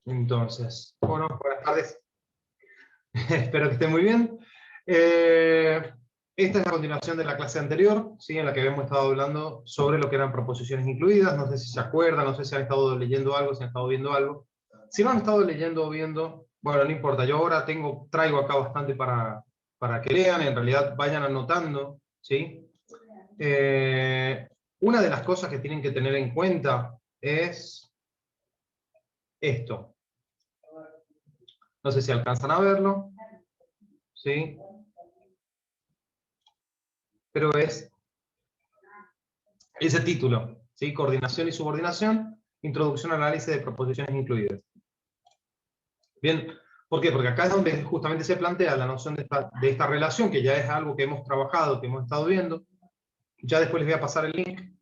Entonces, bueno, buenas tardes. Espero que estén muy bien. Esta es la continuación de la clase anterior, ¿sí? En la que habíamos estado hablando sobre lo que eran proposiciones incluidas. No sé si se acuerdan, no sé si han estado leyendo algo, si han estado viendo algo. Si no han estado leyendo o viendo, bueno, no importa. Yo ahora traigo acá bastante para que lean, en realidad vayan anotando, ¿sí? Una de las cosas que tienen que tener en cuenta es esto. No sé si alcanzan a verlo, ¿sí? Pero es ese título, ¿sí? Coordinación y subordinación, introducción al análisis de proposiciones incluidas. Bien, ¿por qué? Porque acá es donde justamente se plantea la noción de esta relación, que ya es algo que hemos trabajado, que hemos estado viendo. Ya después les voy a pasar el link,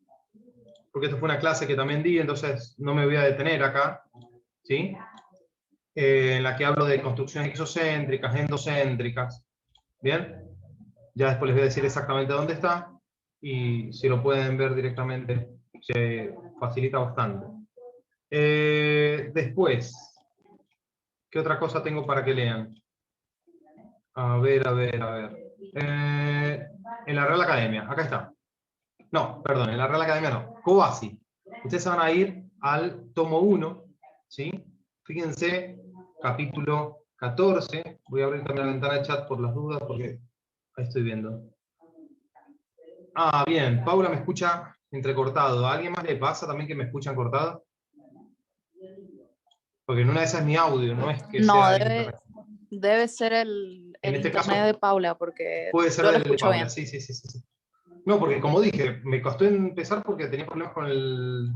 porque esto fue una clase que también di, entonces no me voy a detener acá, ¿sí? En la que hablo de construcciones isocéntricas, endocéntricas, ¿bien? Ya después les voy a decir exactamente dónde está, y si lo pueden ver directamente, se facilita bastante. Después, ¿qué otra cosa tengo para que lean? A ver. En la Real Academia, acá está. No, perdón, en la Real Academia no. COASI. Ustedes se van a ir al tomo 1, ¿sí? Fíjense, capítulo 14. Voy a abrir también la ventana de chat por las dudas, porque ahí estoy viendo. Ah, bien, Paula me escucha entrecortado. ¿A alguien más le pasa también que me escuchan cortado? Porque en una de esas es mi audio, no es que No, sea el internet. debe ser el En este internet caso, de Paula, porque puede ser yo lo el de escucho Paula, bien. sí. No, porque como dije, me costó empezar porque tenía problemas con el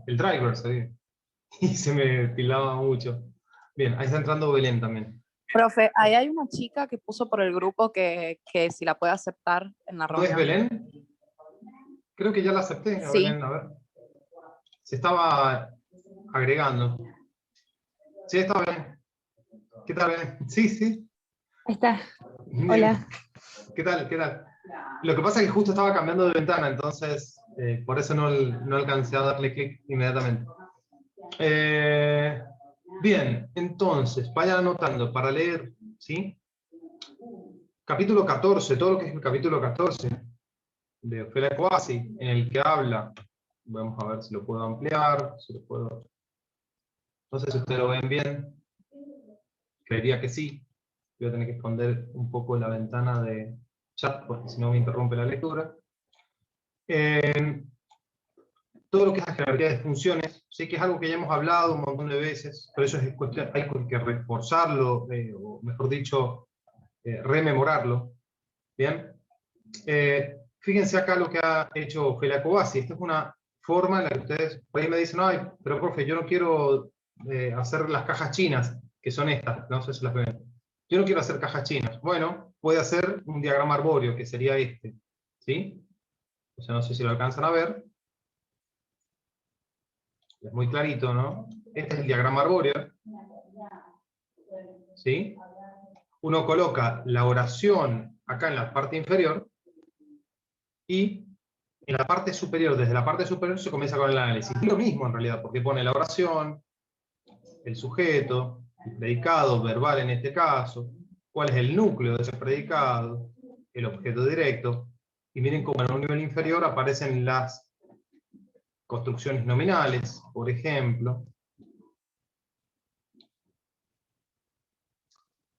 el driver, y se me pilaba mucho. Bien, ahí está entrando Belén también. Profe, ahí hay una chica que puso por el grupo que si la puede aceptar en la ¿No es reunión. Belén? Creo que ya la acepté, a Sí. Belén, a ver. Se estaba agregando. Sí, está Belén. ¿Qué tal, Belén? Sí. Ahí está. Bien. Hola. ¿Qué tal? Lo que pasa es que justo estaba cambiando de ventana, entonces por eso no alcancé a darle clic inmediatamente. Bien, entonces, vayan anotando para leer, ¿sí? Capítulo 14, todo lo que es el capítulo 14 de Ofelia Coasi, en el que habla, vamos a ver si lo puedo ampliar, no sé si ustedes lo ven bien, creería que sí. Voy a tener que esconder un poco la ventana de chat, porque si no me interrumpe la lectura. Todo lo que es la jerarquía de funciones, sé que es algo que ya hemos hablado un montón de veces, pero eso es cuestión, hay que reforzarlo, o mejor dicho, rememorarlo. Bien. Fíjense acá lo que ha hecho Ofelia Coasi. Esta es una forma en la que ustedes, por ahí me dicen, ay, pero profe, yo no quiero hacer las cajas chinas, que son estas, no sé si las ven. Yo no quiero hacer cajas chinas. Bueno, puede hacer un diagrama arbóreo, que sería este. ¿Sí? O sea, no sé si lo alcanzan a ver. Es muy clarito, ¿no? Este es el diagrama arbóreo. ¿Sí? Uno coloca la oración acá en la parte inferior, y en la parte superior, desde la parte superior se comienza con el análisis. Es lo mismo en realidad, porque pone la oración, el sujeto, el predicado, verbal en este caso, cuál es el núcleo de ese predicado, el objeto directo, y miren cómo en un nivel inferior aparecen las construcciones nominales, por ejemplo,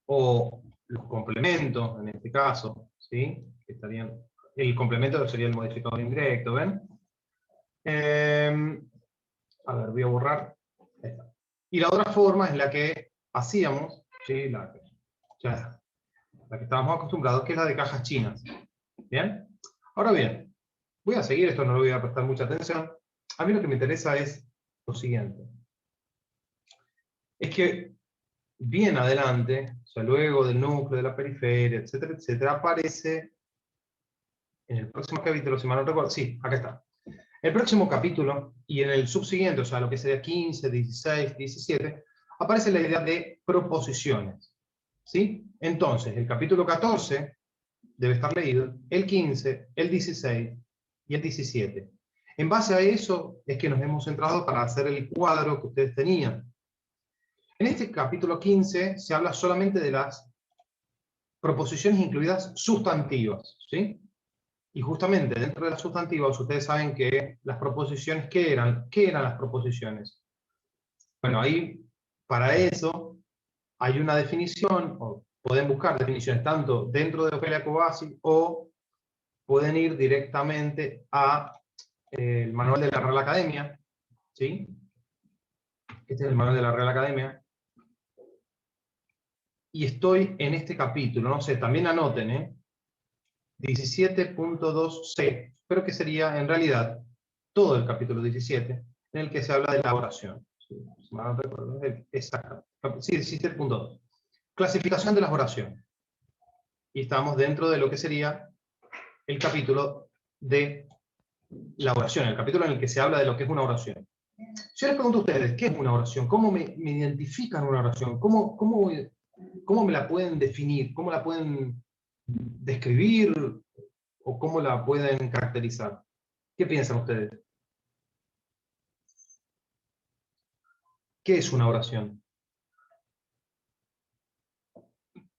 o los complementos, en este caso, ¿sí? Que estarían, el complemento sería el modificador indirecto, ¿ven? A ver, voy a borrar. Ahí está. Y la otra forma es la que hacíamos, ¿sí? la que estábamos acostumbrados, que es la de cajas chinas. ¿Bien? Ahora bien, voy a seguir, esto no le voy a prestar mucha atención. A mí lo que me interesa es lo siguiente. Es que bien adelante, o sea, luego del núcleo, de la periferia, etcétera, aparece en el próximo capítulo, si mal no recuerdo, sí, acá está. El próximo capítulo, y en el subsiguiente, o sea, lo que sería 15, 16, 17, aparece la idea de proposiciones. ¿Sí? Entonces, el capítulo 14 debe estar leído, el 15, el 16 y el 17. En base a eso es que nos hemos centrado para hacer el cuadro que ustedes tenían. En este capítulo 15 se habla solamente de las proposiciones incluidas sustantivas, ¿sí? Y justamente dentro de las sustantivas ustedes saben que las proposiciones, ¿qué eran? ¿Qué eran las proposiciones? Bueno, ahí para eso hay una definición, o pueden buscar definiciones tanto dentro de Ofelia Cobasi o pueden ir directamente a el manual de la Real Academia, ¿sí? Este es el manual de la Real Academia. Y estoy en este capítulo, no sé, también anoten, 17.2c, pero que sería en realidad todo el capítulo 17, en el que se habla de la oración. ¿Sí? Si mal no recuerdo, exacto. Sí, 17.2. Clasificación de las oraciones. Y estamos dentro de lo que sería el capítulo de la oración, el capítulo en el que se habla de lo que es una oración. Yo les pregunto a ustedes, ¿qué es una oración? ¿Cómo me identifican una oración? ¿Cómo me la pueden definir? ¿Cómo la pueden describir? ¿O cómo la pueden caracterizar? ¿Qué piensan ustedes? ¿Qué es una oración?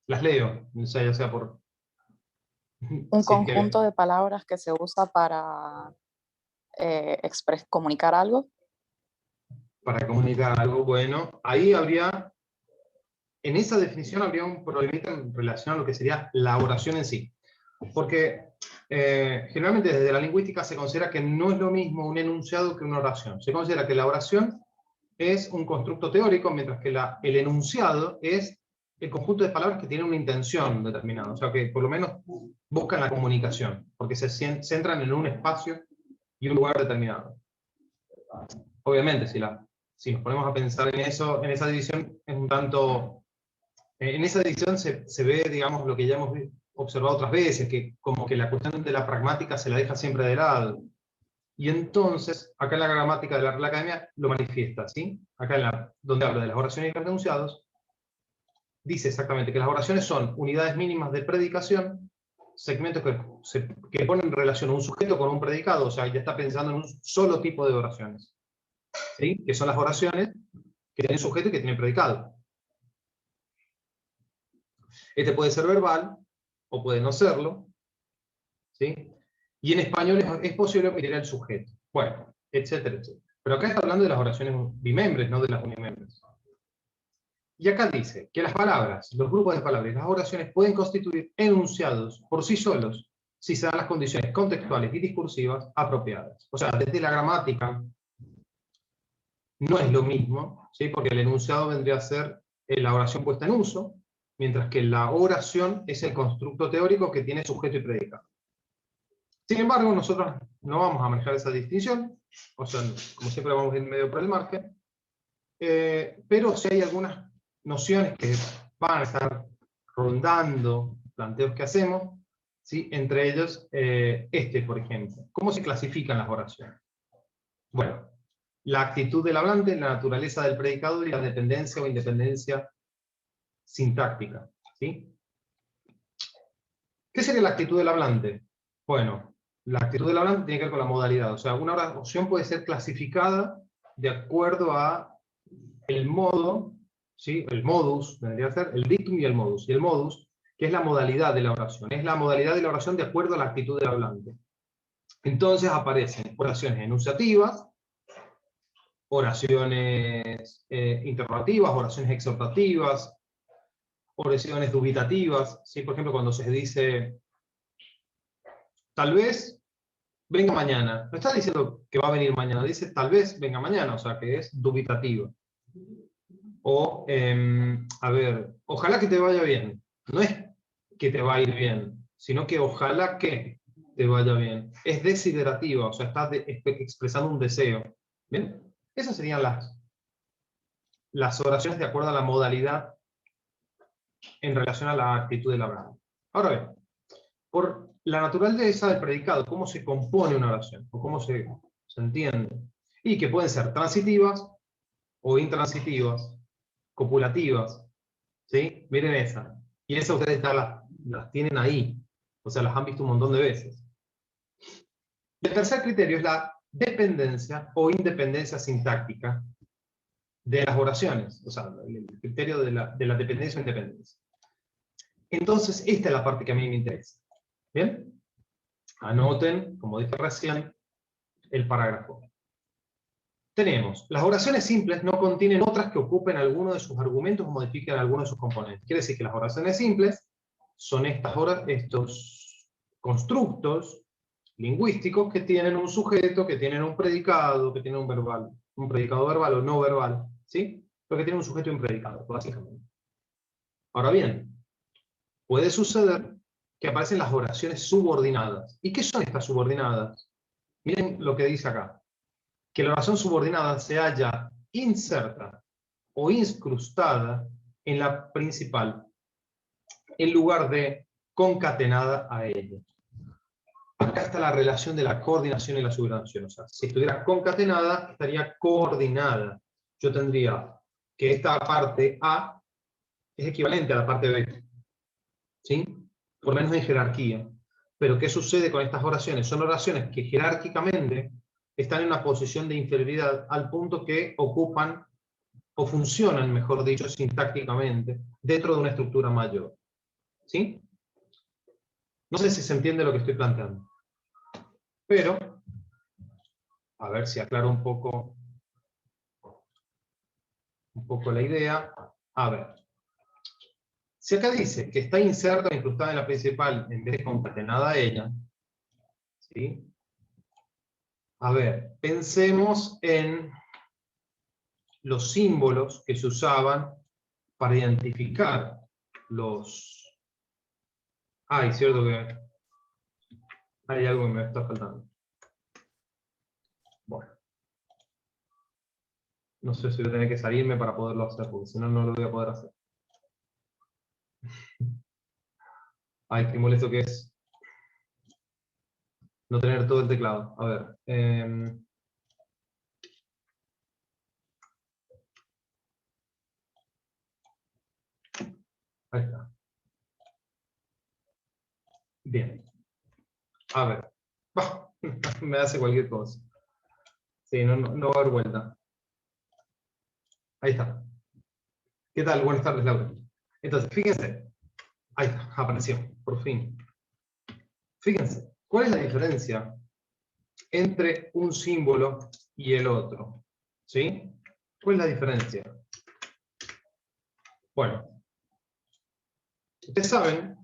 Las leo, ya sea por... Un Si es que conjunto de palabras que se usa para comunicar algo. para comunicar algo bueno, ahí habría, en esa definición habría un problemita en relación a lo que sería la oración en sí. Porque generalmente desde la lingüística se considera que no es lo mismo un enunciado que una oración. Se considera que la oración es un constructo teórico, mientras que el enunciado es el conjunto de palabras que tienen una intención determinada, o sea que por lo menos buscan la comunicación, porque se centran en un espacio y un lugar determinado. Obviamente, si nos ponemos a pensar en eso, en esa división, es un tanto... En esa división se ve, digamos, lo que ya hemos observado otras veces, que como que la cuestión de la pragmática se la deja siempre de lado. Y entonces, acá en la gramática de la Real Academia lo manifiesta, ¿sí? Acá donde habla de las oraciones y los enunciados, dice exactamente que las oraciones son unidades mínimas de predicación, segmentos que ponen en relación a un sujeto con un predicado, o sea, ya está pensando en un solo tipo de oraciones, ¿sí? Que son las oraciones que tienen sujeto y que tienen predicado. Este puede ser verbal, o puede no serlo, ¿sí? Y en español es posible omitir el sujeto. Bueno, etcétera, etcétera. Pero acá está hablando de las oraciones bimembres, no de las unimembres. Y acá dice que las palabras, los grupos de palabras y las oraciones pueden constituir enunciados por sí solos si se dan las condiciones contextuales y discursivas apropiadas. O sea, desde la gramática no es lo mismo, ¿sí? Porque el enunciado vendría a ser la oración puesta en uso, mientras que la oración es el constructo teórico que tiene sujeto y predicado. Sin embargo, nosotros no vamos a manejar esa distinción, o sea, como siempre vamos a ir medio por el margen, pero sí hay algunas nociones que van a estar rondando planteos que hacemos, ¿sí? Entre ellos, por ejemplo. ¿Cómo se clasifican las oraciones? Bueno, la actitud del hablante, la naturaleza del predicador y la dependencia o independencia sintáctica, ¿sí? ¿Qué sería la actitud del hablante? Bueno, la actitud del hablante tiene que ver con la modalidad, o sea, una oración puede ser clasificada de acuerdo a el modo, ¿sí? El modus, debería ser el dictum y el modus. Y el modus, que es la modalidad de la oración, es la modalidad de la oración de acuerdo a la actitud del hablante. Entonces aparecen oraciones enunciativas, oraciones interrogativas, oraciones exhortativas, oraciones dubitativas, ¿sí? Por ejemplo, cuando se dice, tal vez venga mañana. No está diciendo que va a venir mañana, dice tal vez venga mañana, o sea que es dubitativa. O, a ver, ojalá que te vaya bien. No es que te va a ir bien, sino que ojalá que te vaya bien. Es desiderativa, o sea, estás expresando un deseo. ¿Bien? Esas serían las oraciones de acuerdo a la modalidad en relación a la actitud del hablante. Ahora bien, por la naturaleza del predicado, ¿cómo se compone una oración? ¿O cómo se entiende? Y que pueden ser transitivas o intransitivas, copulativas, ¿sí? Miren esa. Y esas ustedes las tienen ahí. O sea, las han visto un montón de veces. Y el tercer criterio es la dependencia o independencia sintáctica de las oraciones, o sea, el criterio de la dependencia o independencia. Entonces, esta es la parte que a mí me interesa. ¿Bien? Anoten, como dije recién, el parágrafo. Tenemos, las oraciones simples no contienen otras que ocupen alguno de sus argumentos o modifiquen alguno de sus componentes. Quiere decir que las oraciones simples son estos constructos lingüísticos que tienen un sujeto, que tienen un predicado, que tienen un predicado verbal o no verbal, ¿sí? Pero que tienen un sujeto y un predicado, básicamente. Ahora bien, puede suceder que aparecen las oraciones subordinadas. ¿Y qué son estas subordinadas? Miren lo que dice acá. Que la oración subordinada se halla inserta o incrustada en la principal, en lugar de concatenada a ella. Acá está la relación de la coordinación y la subordinación. O sea, si estuviera concatenada, estaría coordinada. Yo tendría que esta parte A es equivalente a la parte B. ¿Sí? Por lo menos en jerarquía. Pero ¿qué sucede con estas oraciones? Son oraciones que jerárquicamente están en una posición de inferioridad al punto que ocupan o funcionan, mejor dicho, sintácticamente, dentro de una estructura mayor. ¿Sí? No sé si se entiende lo que estoy planteando. Pero, a ver si aclaro un poco la idea. A ver. Si acá dice que está inserta o incrustada en la principal en vez de concatenada a ella, ¿sí? A ver, pensemos en los símbolos que se usaban para identificar los... Ay, cierto que hay algo que me está faltando. Bueno. No sé si voy a tener que salirme para poderlo hacer, porque si no, no lo voy a poder hacer. Ay, qué molesto que es no tener todo el teclado. A ver. Ahí está. Bien. A ver. Bah, me hace cualquier cosa. Sí, no va a haber vuelta. Ahí está. ¿Qué tal? Buenas tardes, Laura. Entonces, fíjense. Ahí está, apareció, por fin. Fíjense, ¿cuál es la diferencia entre un símbolo y el otro? ¿Sí? ¿Cuál es la diferencia? Bueno, ustedes saben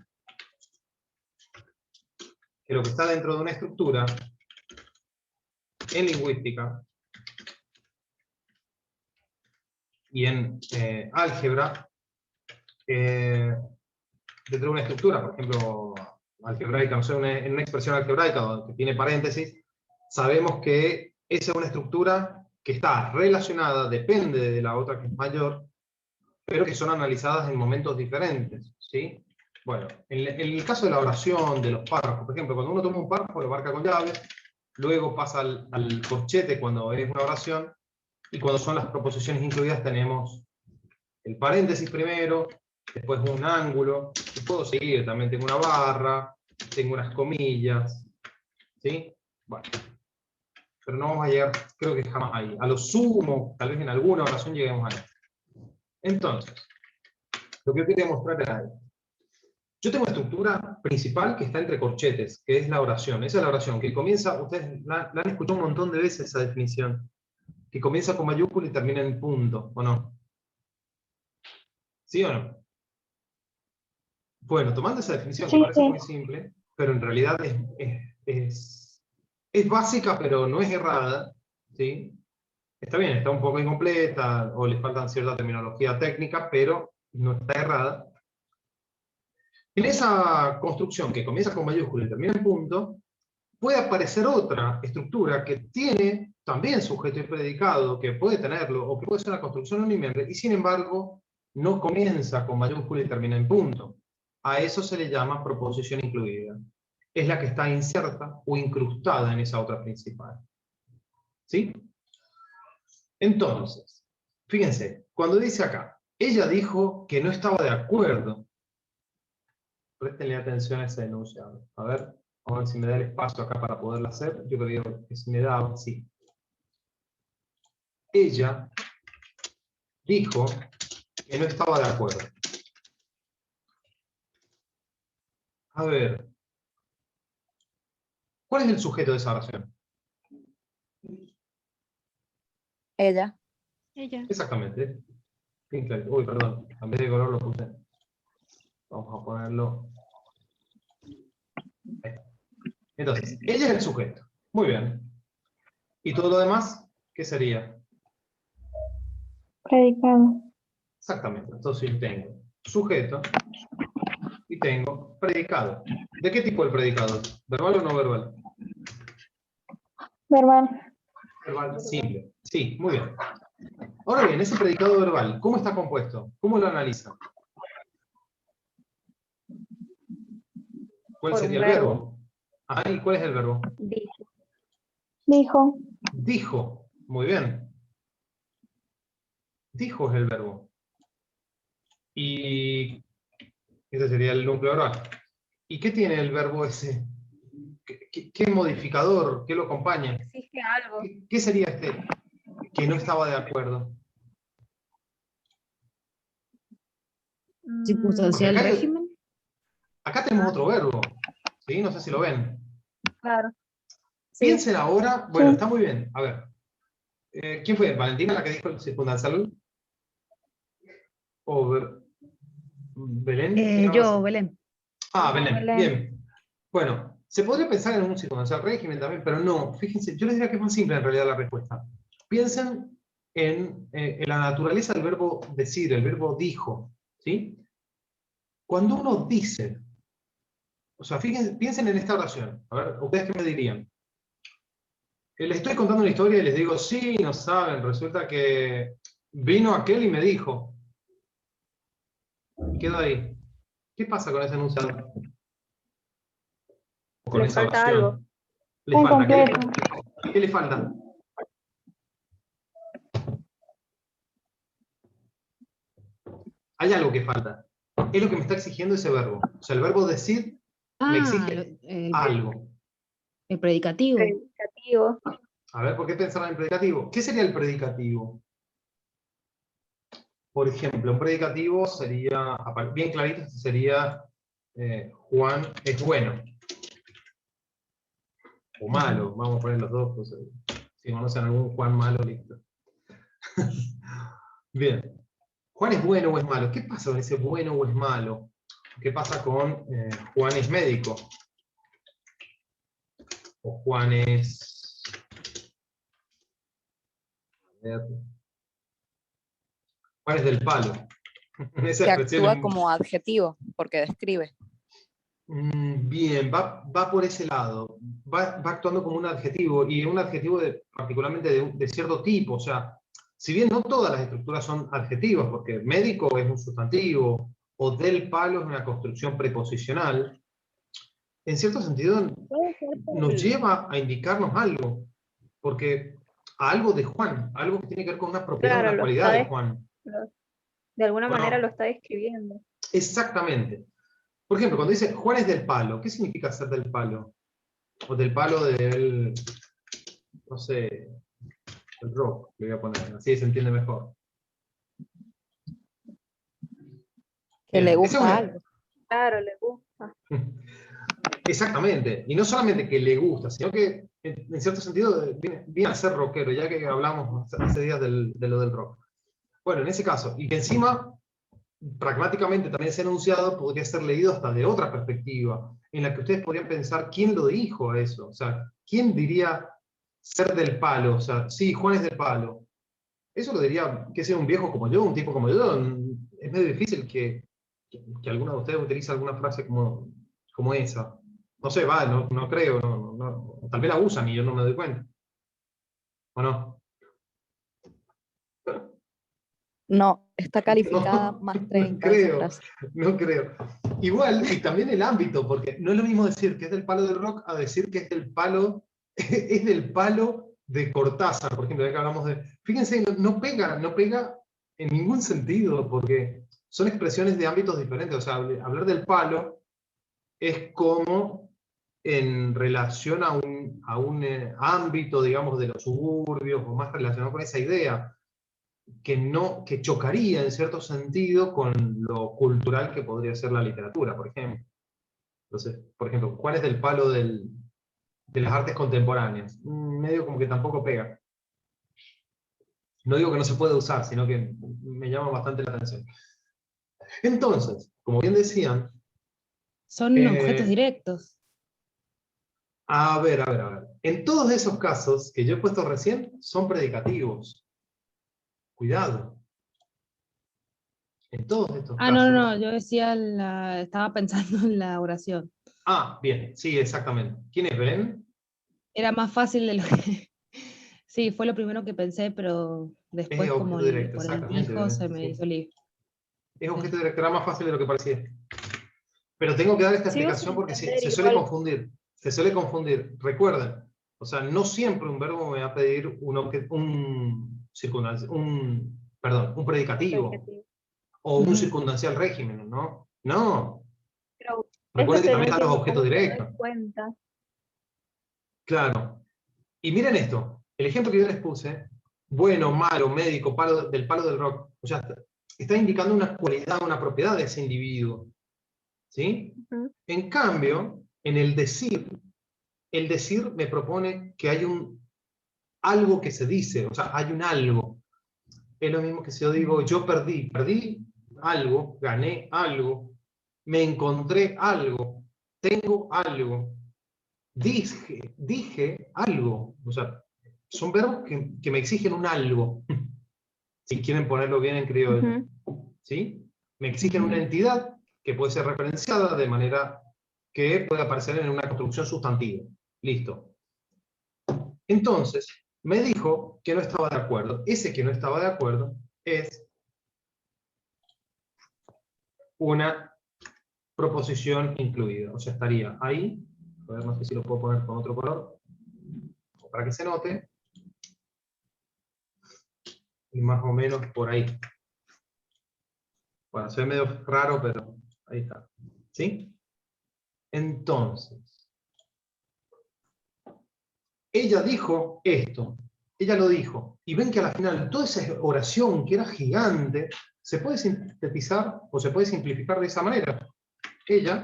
que lo que está dentro de una estructura en lingüística y en álgebra, dentro de una estructura, por ejemplo, algebraica, no sé, en una expresión algebraica que tiene paréntesis, sabemos que esa es una estructura que está relacionada, depende de la otra que es mayor, pero que son analizadas en momentos diferentes, ¿sí? Bueno, en el caso de la oración, de los párrafos, por ejemplo, cuando uno toma un párrafo lo marca con llaves, luego pasa al corchete cuando es una oración, y cuando son las proposiciones incluidas tenemos el paréntesis primero, después un ángulo, y puedo seguir, también tengo una barra, tengo unas comillas, ¿sí? Bueno, pero no vamos a llegar, creo que jamás ahí. A lo sumo, tal vez en alguna oración lleguemos ahí. Entonces, lo que yo quería mostrar era esto. Yo tengo una estructura principal que está entre corchetes, que es la oración. Esa es la oración, que comienza, ustedes la han escuchado un montón de veces esa definición, que comienza con mayúscula y termina en punto, ¿o no? ¿Sí o no? Bueno, tomando esa definición, que Sí, parece muy simple, pero en realidad es básica, pero no es errada, ¿sí? Está bien, está un poco incompleta, o le faltan cierta terminología técnica, pero no está errada. En esa construcción que comienza con mayúscula y termina en punto, puede aparecer otra estructura que tiene también sujeto y predicado, que puede tenerlo, o que puede ser una construcción unimembre, y sin embargo no comienza con mayúscula y termina en punto. A eso se le llama proposición incluida. Es la que está inserta o incrustada en esa otra principal. ¿Sí? Entonces, fíjense, cuando dice acá, ella dijo que no estaba de acuerdo. Préstenle atención a ese enunciado. A ver. a ver si me da el espacio acá para poderla hacer. Yo creo que si me da, sí. Ella dijo que no estaba de acuerdo. A ver, ¿cuál es el sujeto de esa oración? Ella. Ella. Exactamente. Bien claro. Uy, perdón, en vez de color lo puse. Vamos a ponerlo. Ahí. Entonces, ella es el sujeto. Muy bien. ¿Y todo lo demás? ¿Qué sería? Predicado. Exactamente. Entonces yo tengo sujeto y tengo predicado. ¿De qué tipo el predicado? ¿Verbal o no verbal? Verbal. Verbal simple. Sí, muy bien. Ahora bien, ese predicado verbal, ¿cómo está compuesto? ¿Cómo lo analiza? ¿Cuál Por un sería el verbo. verbo? Ah, ¿y cuál es el verbo? Dijo. Dijo. Dijo. Muy bien. Dijo es el verbo. Y ese sería el núcleo verbal. ¿Y qué tiene el verbo ese? ¿Qué modificador? ¿Qué lo acompaña? Exige algo. ¿Qué sería este que no estaba de acuerdo? Circunstancial Porque régimen. acá tenemos otro verbo. ¿Sí? No sé si lo ven. Claro. Sí. Piensen ahora, bueno, Sí. está muy bien. A ver, ¿quién fue? ¿Valentina la que dijo el circunstancial? ¿O Belén? ¿Quién habrá Yo, sido? Belén. Ah, Belén, Belén. bien. Bueno, se podría pensar en un circunstancial régimen también, pero no. Fíjense, yo les diría que es más simple en realidad la respuesta. Piensen en la naturaleza del verbo decir, el verbo dijo. ¿Sí? Cuando uno dice, o sea, fíjense, piensen en esta oración. A ver, ¿ustedes qué me dirían? Les estoy contando una historia y les digo, sí, no saben, resulta que vino aquel y me dijo. Y quedó ahí. ¿Qué pasa con ese enunciado? O con Le esa falta oración. algo. ¿Le falta? ¿Qué le Incompleto. falta? ¿Qué le falta? Hay algo que falta. Es lo que me está exigiendo ese verbo. O sea, el verbo decir me exige algo. El predicativo. Predicativo. A ver, ¿por qué pensar en el predicativo? ¿Qué sería el predicativo? Por ejemplo, un predicativo sería, bien clarito, sería Juan es bueno. O malo, vamos a poner los dos, pues, si conocen algún Juan malo, listo. Bien. ¿Juan es bueno o es malo? ¿Qué pasa con ese bueno o es malo? ¿Qué pasa con Juan es médico? O Juan es... a ver, Juan es del palo. Esa Que expresión actúa es... como adjetivo, porque describe. Bien, va por ese lado. Va actuando como un adjetivo, y un adjetivo particularmente de cierto tipo. O sea, si bien no todas las estructuras son adjetivas, porque médico es un sustantivo, o del palo es una construcción preposicional, en cierto sentido Puede ser nos lleva a indicarnos algo, porque a algo de Juan, algo que tiene que ver con una propiedad, Claro, una cualidad de Juan. de alguna manera lo Bueno, está describiendo. exactamente. Por ejemplo, cuando dice Juan es del palo, ¿qué significa ser del palo? O del palo del, no sé, el rock, le voy a poner, así se entiende mejor. Que le Bien, esa es gusta una- algo. Claro, le gusta. Exactamente, y no solamente que le gusta, sino que en cierto sentido viene a ser rockero, ya que hablamos hace días de lo del rock. Bueno, en ese caso, y que encima, pragmáticamente también ese enunciado podría ser leído hasta de otra perspectiva, en la que ustedes podrían pensar quién lo dijo eso, o sea, quién diría ser del palo, o sea, sí, Juan es del palo. Eso lo diría que sea un viejo como yo, un tipo como yo. Es medio difícil que alguno de ustedes utilice alguna frase como esa. No sé, no creo, tal vez la usan y yo no me doy cuenta. ¿O no? No, está calificada No, más no 30 esa creo, frase. no creo. Igual, y también el ámbito, porque no es lo mismo decir que es del palo del rock a decir que es del palo, es del palo de Cortázar, por ejemplo, ya que hablamos de... Fíjense, no pega en ningún sentido, porque son expresiones de ámbitos diferentes. O sea, hablar del palo es como en relación a un ámbito, digamos, de los suburbios, o más relacionado con esa idea, que chocaría en cierto sentido con lo cultural que podría ser la literatura, por ejemplo. Entonces, por ejemplo, ¿cuál es del palo de las artes contemporáneas? Medio como que tampoco pega. No digo que no se puede usar, sino que me llama bastante la atención. Entonces, como bien decían, Son objetos directos. a ver. En todos esos casos que yo he puesto recién, son predicativos. Cuidado. En todos estos Ah, casos. no, yo decía, estaba pensando en la oración. Ah, bien, sí, exactamente. ¿Quién es Belén? Era más fácil de lo que... Sí, fue lo primero que pensé, pero Es después como objeto directo, por el exactamente, hijo se Belén. me Sí. hizo lío. Es objeto directo, era más fácil de lo que parecía. Pero tengo que dar esta Sigo explicación sin porque entender se suele igual. confundir. Se suele confundir. Recuerden, o sea, no siempre un verbo me va a pedir un predicativo Predicativo. o un Ujú. circunstancial régimen, ¿no? No. Pero es lo Recuerden que que no también están los entiendo, objetos cómo te das directos. cuenta. Claro. Y miren esto, el ejemplo que yo les puse, bueno, malo, médico, del palo del rock, o sea, está indicando una cualidad, una propiedad de ese individuo, ¿sí? Ujú. En cambio, en el decir me propone que hay algo que se dice, o sea, hay un algo. Es lo mismo que si yo digo, yo perdí algo, gané algo, me encontré algo, tengo algo. Dije algo, o sea, son verbos que me exigen un algo, si quieren ponerlo bien en criollo, Ujú. ¿sí? Me exigen una entidad que puede ser referenciada de manera que puede aparecer en una construcción sustantiva. Listo. Entonces, me dijo que no estaba de acuerdo. Ese que no estaba de acuerdo es una proposición incluida, o sea, estaría ahí. A ver, no sé si lo puedo poner con otro color, para que se note. Y más o menos por ahí. Bueno, se ve medio raro, pero ahí está. ¿Sí? Entonces, ella dijo esto. Ella lo dijo. Y ven que a la final toda esa oración que era gigante se puede sintetizar o se puede simplificar de esa manera. Ella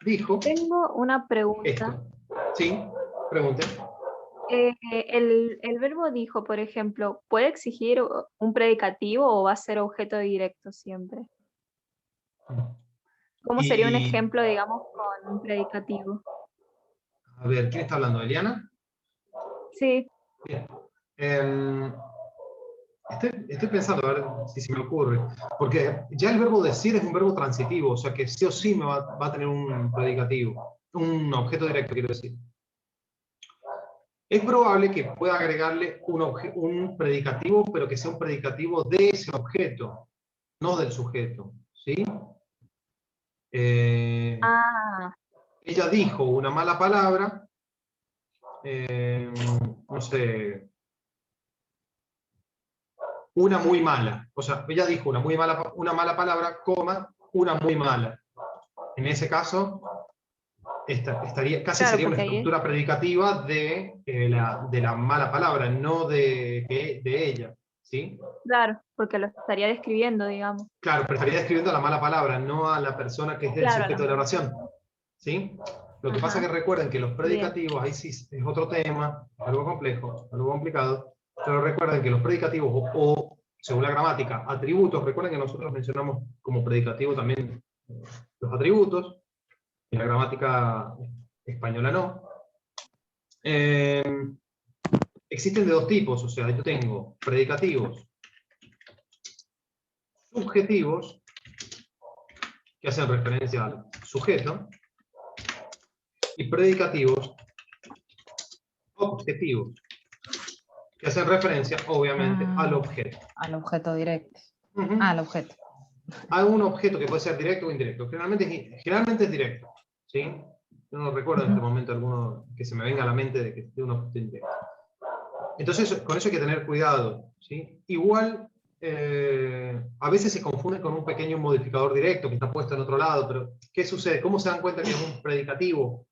dijo Tengo una pregunta. esto. ¿Sí? Pregunte. El verbo dijo, por ejemplo, ¿puede exigir un predicativo o va a ser objeto directo siempre? ¿Cómo sería un Y, ejemplo, digamos, con un predicativo? a ver, ¿quién está hablando? ¿Eliana? Sí, Bien. Em, estoy pensando, a ver si se me ocurre. Porque ya el verbo decir es un verbo transitivo, o sea que sí o sí me va a tener un predicativo. Un objeto directo, quiero decir. Es probable que pueda agregarle un predicativo, pero que sea un predicativo de ese objeto, no del sujeto. ¿Sí? ah, Ella dijo una mala palabra, no sé, una muy mala. O sea, ella dijo una mala palabra, coma, una muy mala. En ese caso, casi claro, sería una porque ahí, estructura predicativa de la mala palabra, no de ella. ¿Sí? claro, porque lo estaría describiendo, digamos. Claro, pero estaría describiendo a la mala palabra, no a la persona que es el Claro, a la sujeto de la mala oración. persona. ¿Sí? Lo que pasa es Ajá, que recuerden que los bien. predicativos, ahí sí es otro tema, algo complejo, algo complicado, pero recuerden que los predicativos o según la gramática, atributos, recuerden que nosotros mencionamos como predicativo también los atributos, en la gramática española no. Existen de dos tipos, o sea, yo tengo predicativos subjetivos, que hacen referencia al sujeto, y predicativos objetivos, que hacen referencia, obviamente, al objeto. Al objeto directo. Ujú. Al objeto. Hay un objeto que puede ser directo o indirecto. Generalmente es directo. ¿Sí? Yo no recuerdo en este momento alguno que se me venga a la mente de un objeto indirecto. Entonces, con eso hay que tener cuidado. ¿Sí? Igual, a veces se confunde con un pequeño modificador directo que está puesto en otro lado, pero ¿qué sucede? ¿Cómo se dan cuenta que es un predicativo?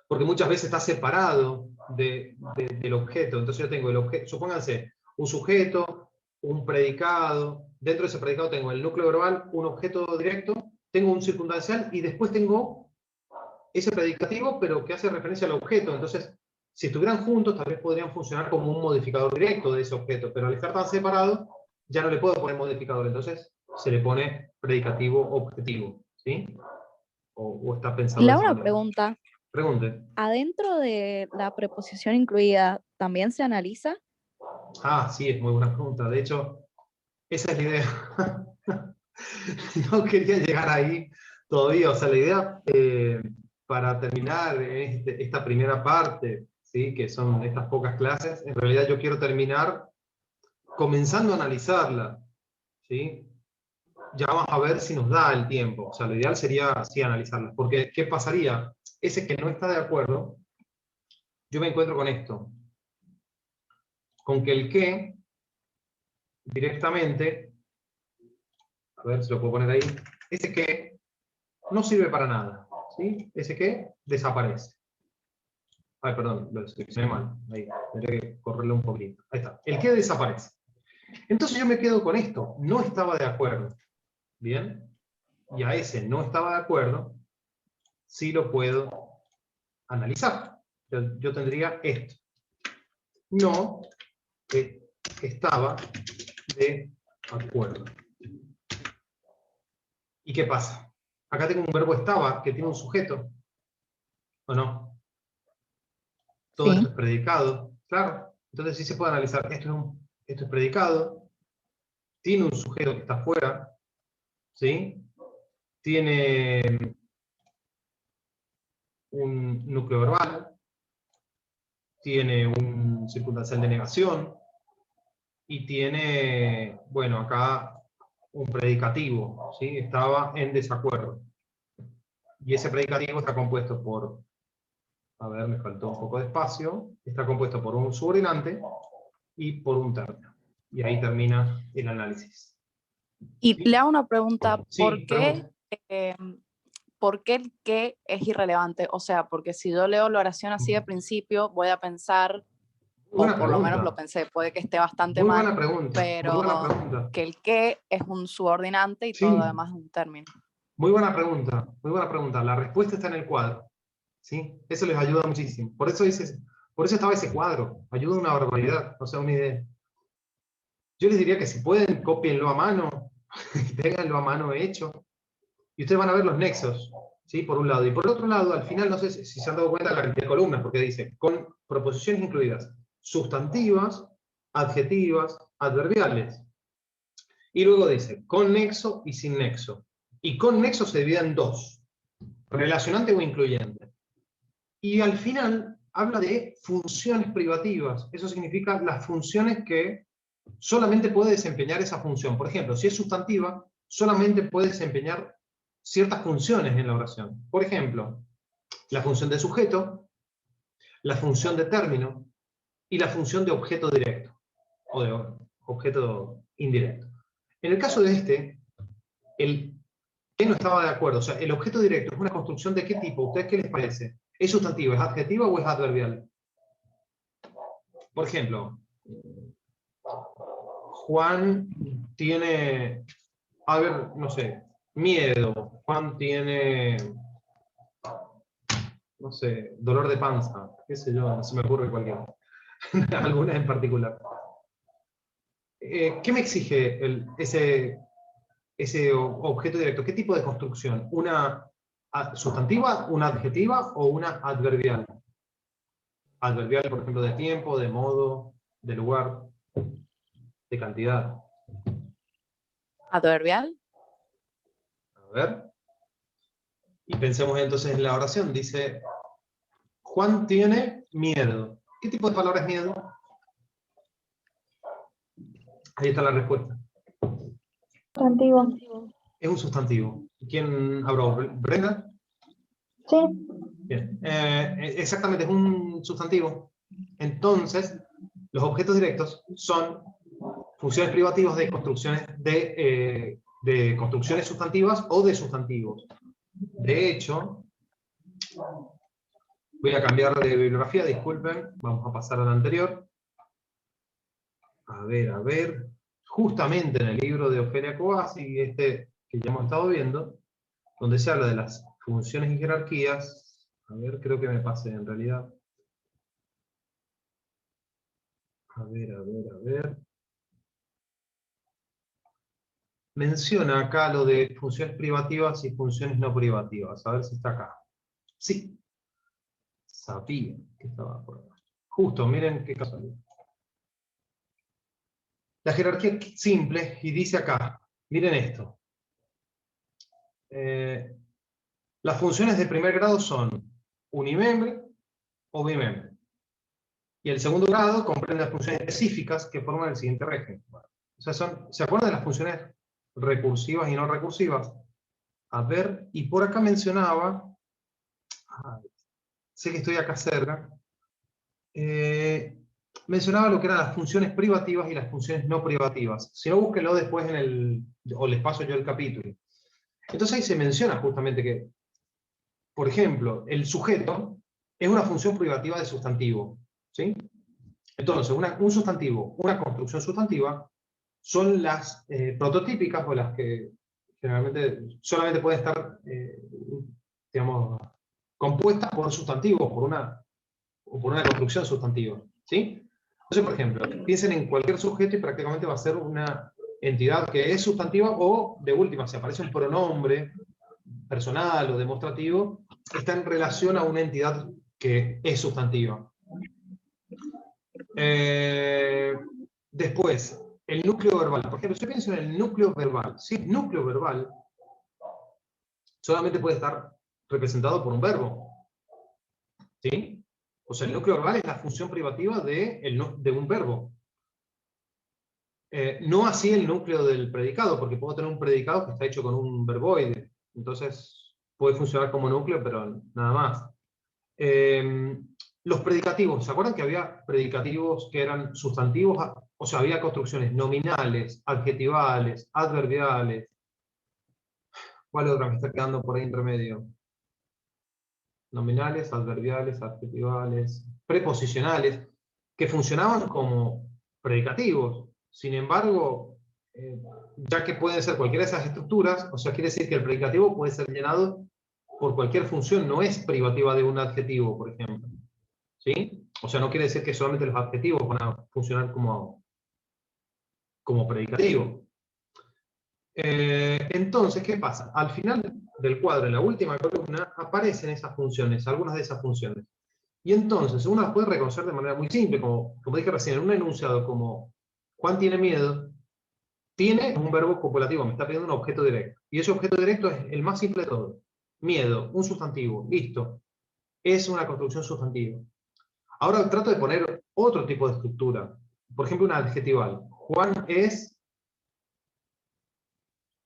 porque muchas veces está separado del objeto. Entonces yo tengo el objeto, supónganse, un sujeto, un predicado, dentro de ese predicado tengo el núcleo verbal, un objeto directo, tengo un circunstancial y después tengo ese predicativo, pero que hace referencia al objeto. Entonces, si estuvieran juntos, tal vez podrían funcionar como un modificador directo de ese objeto, pero al estar tan separado, ya no le puedo poner modificador, entonces se le pone predicativo objetivo, ¿sí? O está pensado Le de hago esa una manera. pregunta. Pregunte. ¿Adentro de la preposición incluida también se analiza? Ah, sí, es muy buena pregunta. De hecho, esa es la idea. No quería llegar ahí todavía. O sea, la idea, para terminar esta primera parte, ¿sí? Que son estas pocas clases, en realidad yo quiero terminar comenzando a analizarla, ¿sí? Ya vamos a ver si nos da el tiempo. O sea, lo ideal sería sí analizarla. Porque, ¿qué pasaría? Ese que no está de acuerdo, yo me encuentro con esto. Con que el que, directamente, a ver si lo puedo poner ahí, ese que no sirve para nada, ¿sí? Ese que desaparece. Ay, perdón, lo seleccioné mal. Ahí, tendría que correrlo un poquito. Ahí está. El que desaparece. Entonces yo me quedo con esto. No estaba de acuerdo. ¿Bien? Y a ese no estaba de acuerdo, sí lo puedo analizar. Yo tendría esto. No estaba de acuerdo. ¿Y qué pasa? Acá tengo un verbo estaba que tiene un sujeto. ¿O no? Todo Sí. esto es predicado. Claro. Entonces sí se puede analizar. Esto es predicado. Tiene un sujeto que está afuera. ¿Sí? Tiene un núcleo verbal. Tiene un circunstancial de negación. Y tiene, bueno, acá un predicativo. ¿Sí? Estaba en desacuerdo. Y ese predicativo está compuesto por, a ver, me faltó un poco de espacio, está compuesto por un subordinante y por un término. Y ahí termina el análisis. Y ¿Sí? le hago una pregunta, Sí, pregunta. ¿Por qué el qué es irrelevante? O sea, porque si yo leo la oración así de principio, voy a pensar, Muy o buena por lo menos lo pregunta. pensé, puede que esté bastante Muy buena mal, pregunta. Muy buena pero pregunta. que el qué es un subordinante y todo lo Sí, demás es un término. muy buena pregunta. Muy buena pregunta. La respuesta está en el cuadro. ¿Sí? Eso les ayuda muchísimo. Por eso estaba ese cuadro. Ayuda una barbaridad. O sea, una idea. Yo les diría que si pueden, cópienlo a mano, ténganlo a mano hecho, y ustedes van a ver los nexos, ¿sí? Por un lado. Y por el otro lado, al final, no sé si se han dado cuenta de la cantidad de columnas, porque dice, con proposiciones incluidas, sustantivas, adjetivas, adverbiales. Y luego dice, con nexo y sin nexo. Y con nexo se divide en dos, relacionante o incluyente. Y al final habla de funciones privativas. Eso significa las funciones que solamente puede desempeñar esa función. Por ejemplo, si es sustantiva, solamente puede desempeñar ciertas funciones en la oración. Por ejemplo, la función de sujeto, la función de término y la función de objeto directo o de objeto indirecto. En el caso de el que no estaba de acuerdo, o sea, el objeto directo es una construcción de qué tipo, ¿ustedes qué les parece? ¿Es sustantivo, es adjetiva o es adverbial? Por ejemplo, Juan tiene, a ver, no sé, miedo. Juan tiene, no sé, dolor de panza. Qué sé yo, no se me ocurre cualquiera. Alguna en particular. ¿Qué me exige ese objeto directo? ¿Qué tipo de construcción? ¿Una sustantiva, una adjetiva o una adverbial? Adverbial, por ejemplo, de tiempo, de modo, de lugar, de cantidad. ¿Adverbial? A ver. Y pensemos entonces en la oración. Dice, Juan tiene miedo. ¿Qué tipo de palabra es miedo? Ahí está la respuesta. Sustantivo. Es un sustantivo. ¿Quién habló? ¿Brenda? Sí. Bien. Exactamente, es un sustantivo. Entonces, los objetos directos son funciones privativas de construcciones de construcciones sustantivas o de sustantivos. De hecho, Voy a cambiar de bibliografía, disculpen, vamos a pasar a la anterior. A ver. Justamente en el libro de Ofelia Kobasi, este que ya hemos estado viendo, donde se habla de las funciones y jerarquías. A ver, creo que me pasé en realidad. A ver. Menciona acá lo de funciones privativas y funciones no privativas. A ver si está acá. Sí. Sabía que estaba por acá. Justo, miren qué casualidad. La jerarquía es simple, y dice acá, miren esto. Las funciones de primer grado son unimembre o bimembre. Y el segundo grado comprende las funciones específicas que forman el siguiente régimen. O sea, ¿se acuerdan de las funciones recursivas y no recursivas? A ver, y por acá mencionaba, sé que estoy acá cerca, mencionaba lo que eran las funciones privativas y las funciones no privativas. Si no, búsquenlo después o les paso yo el capítulo. Entonces ahí se menciona justamente que, por ejemplo, el sujeto es una función privativa de sustantivo, ¿sí? Entonces, un sustantivo, una construcción sustantiva, son las prototípicas o las que generalmente solamente pueden estar, digamos, compuestas por sustantivos, o por una construcción sustantiva, ¿sí? Entonces, por ejemplo, piensen en cualquier sujeto y prácticamente va a ser una entidad que es sustantiva o, de última, si aparece un pronombre personal o demostrativo, está en relación a una entidad que es sustantiva. Después, el núcleo verbal. Por ejemplo, si yo pienso en el núcleo verbal, ¿sí? El núcleo verbal solamente puede estar representado por un verbo, ¿sí? O sea, el núcleo verbal es la función privativa de un verbo. No así el núcleo del predicado, porque puedo tener un predicado que está hecho con un verboide. Entonces, puede funcionar como núcleo, pero nada más. Los predicativos, ¿se acuerdan que había predicativos que eran sustantivos? O sea, había construcciones nominales, adjetivales, adverbiales. ¿Cuál otra me está quedando por ahí entre medio? Nominales, adverbiales, adjetivales, preposicionales, que funcionaban como predicativos. Sin embargo, ya que pueden ser cualquiera de esas estructuras, o sea, quiere decir que el predicativo puede ser llenado por cualquier función, no es privativa de un adjetivo, por ejemplo. ¿Sí? O sea, no quiere decir que solamente los adjetivos van a funcionar como predicativo. Entonces, ¿qué pasa? Al final del cuadro, en la última columna, aparecen esas funciones, algunas de esas funciones. Y entonces, uno las puede reconocer de manera muy simple, como dije recién, en un enunciado como Juan tiene miedo, tiene un verbo copulativo, me está pidiendo un objeto directo. Y ese objeto directo es el más simple de todo. Miedo, un sustantivo, listo. Es una construcción sustantiva. Ahora trato de poner otro tipo de estructura. Por ejemplo, una adjetival. Juan es...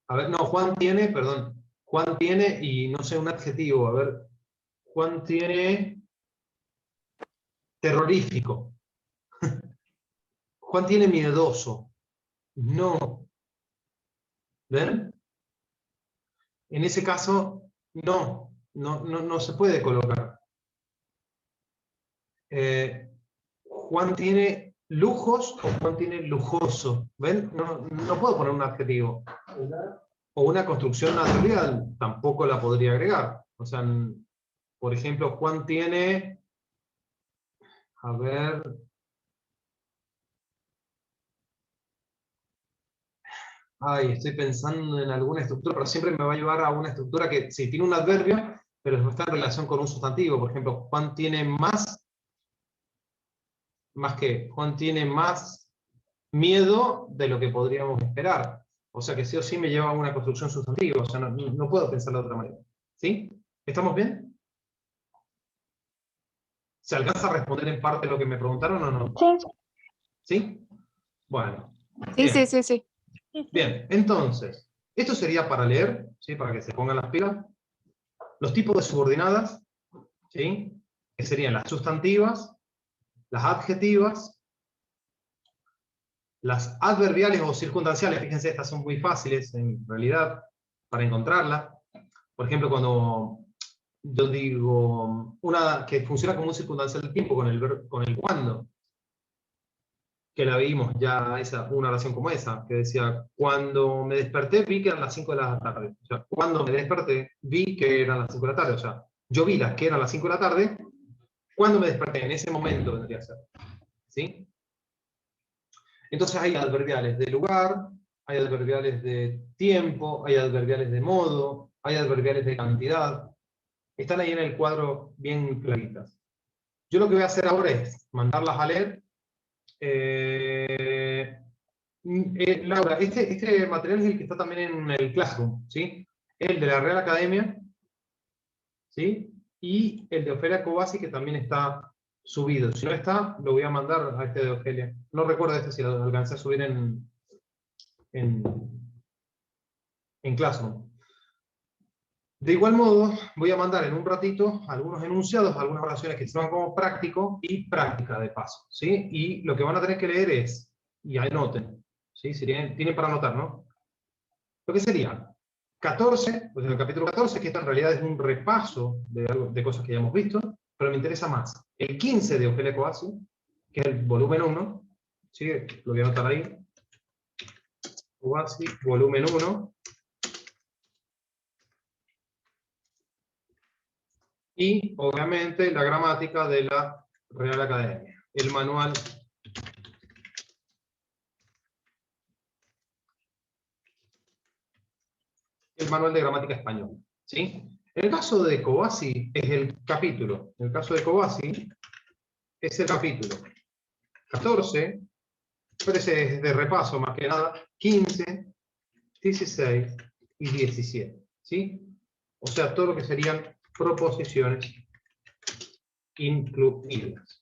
A ver, no, Juan tiene, perdón. Juan tiene, y no sé, un adjetivo. A ver, Juan tiene... terrorífico. Juan tiene miedoso. No. ¿Ven? En ese caso, no se puede colocar. Juan tiene lujos o Juan tiene lujoso. ¿Ven? No puedo poner un adjetivo. O una construcción adverbial tampoco la podría agregar. O sea, por ejemplo, Juan tiene... A ver... Ay, estoy pensando en alguna estructura, pero siempre me va a llevar a una estructura que sí tiene un adverbio, pero no está en relación con un sustantivo. Por ejemplo, Juan tiene más que Juan tiene más miedo de lo que podríamos esperar. O sea que sí o sí me lleva a una construcción sustantiva. O sea, no puedo pensarlo de otra manera. ¿Sí? ¿Estamos bien? ¿Se alcanza a responder en parte lo que me preguntaron o no? Sí. ¿Sí? Bueno. Sí, Bien. sí. Bien, entonces, esto sería para leer, ¿sí? Para que se pongan las pilas. Los tipos de subordinadas, ¿sí? Que serían las sustantivas, las adjetivas, las adverbiales o circunstanciales. Fíjense, estas son muy fáciles en realidad para encontrarlas. Por ejemplo, cuando yo digo, una que funciona como un circunstancial del tiempo con el cuándo, que la vimos ya, una oración como esa, que decía, cuando me desperté vi que eran las 5 de la tarde. O sea, cuando me desperté vi que eran las 5 de la tarde. O sea, yo vi que eran las 5 de la tarde, cuando me desperté, en ese momento vendría a ser. ¿Sí? Entonces hay adverbiales de lugar, hay adverbiales de tiempo, hay adverbiales de modo, hay adverbiales de cantidad. Están ahí en el cuadro bien claritas. Yo lo que voy a hacer ahora es mandarlas a leer. Laura, este material es el que está también en el Classroom, ¿sí? El de la Real Academia, ¿sí? Y el de Ofelia Cobasi, que también está subido. Si no está, lo voy a mandar a este de Ofelia. No recuerdo si lo alcancé a subir en Classroom. De igual modo, voy a mandar en un ratito algunos enunciados, algunas oraciones que sirvan como práctico y práctica de paso, ¿sí? Y lo que van a tener que leer es, y anoten, ¿sí? Si tienen para anotar, ¿no? Lo que sería 14, pues en el capítulo 14, que esto en realidad es un repaso de cosas que ya hemos visto, pero me interesa más. El 15 de Ofelia Cobasi, que es el volumen 1, ¿sí? Lo voy a anotar ahí. Cobasi, volumen 1. Y, obviamente, la gramática de la Real Academia. El manual de gramática española. ¿Sí? En el caso de Cobasi es el capítulo. En el caso de Cobasi es el capítulo 14, pero ese es de repaso más que nada, 15, 16 y 17. ¿Sí? O sea, todo lo que serían proposiciones incluidas.